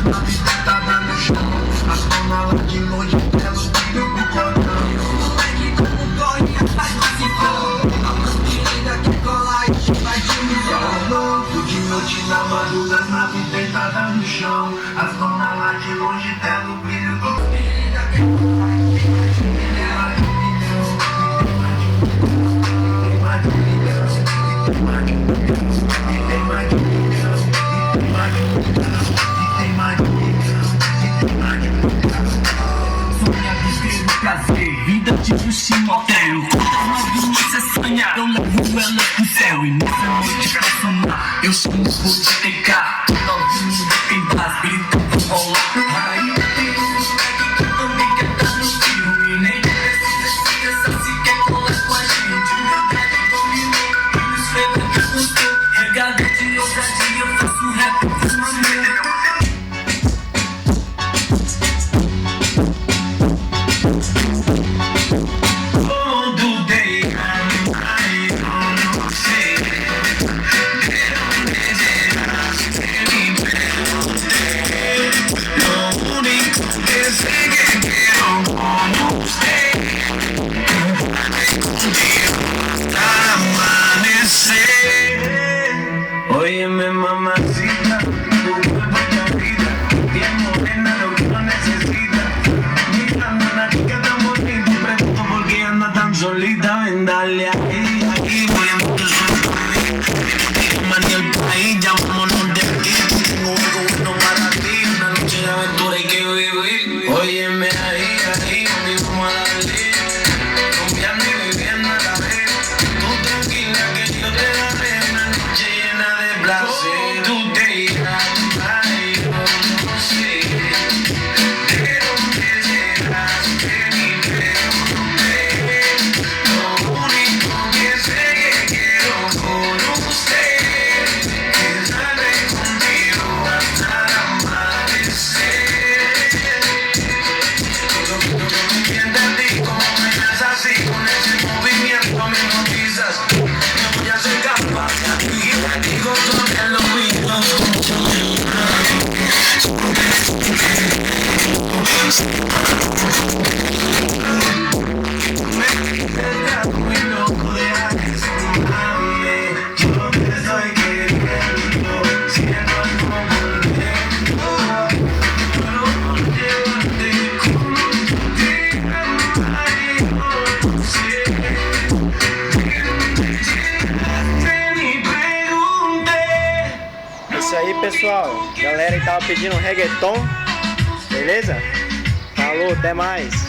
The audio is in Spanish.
nave sentada no chão. As dona lá de longe pelo brilho do cordão. Moleque como corre atrás do cifrão. A Gringa que cola e vai de milhão. Louco de noite na madruga, as naves deitadas no chão. As dona lá de longe pelo brilho do Gringa que cola e vai de milhão. Vida de luxo em motel. Quantas novinhas você sonha? Eu levo elas pro céu. E nessa noite pra somar eu chamo o TK. Novinho de quem faz grito vou rolar. Aí tem um moleque que também quer tá no filme. Nem precisa se pensar se quer colar com a gente. Humildade dominou e nos escreva que eu gostou. Regado de ousadia eu faço rap com uma mão. Óyeme mamacita, tu cuerpo es la vida, bien morena lo que no necesita. Mirando a una chica tan bonita y pregunto por qué anda tan solita. Ven dale aquí, aquí, voy a meter suelto a mí. Maní el país, llamámonos de aquí. Tengo algo bueno para ti, una noche de aventura hay que vivir. Óyeme ahí, ahí, mi vamos a darle. Confiando y viviendo a la vez. Tú tranquila que yo te daré una noche llena de placer. Tú te irás, ay, yo no sé de dónde llegas, de mi pregunté. Lo único que sé que quiero con usted es darme contigo hasta el amanecer. Yo me entiendo a ti como me das así, con ese movimiento me hipnotizas. Me voy a hacer capaz de ti, digo sobre los oídos como muy loco de asesinarme. Yo te estoy queriendo, siendo algo contento. Pero por llevarte como te ay, no sé de dónde llegaste ni pregunté. Isso aí, pessoal. Galera que tava pedindo reggaeton, beleza? Falou, até mais.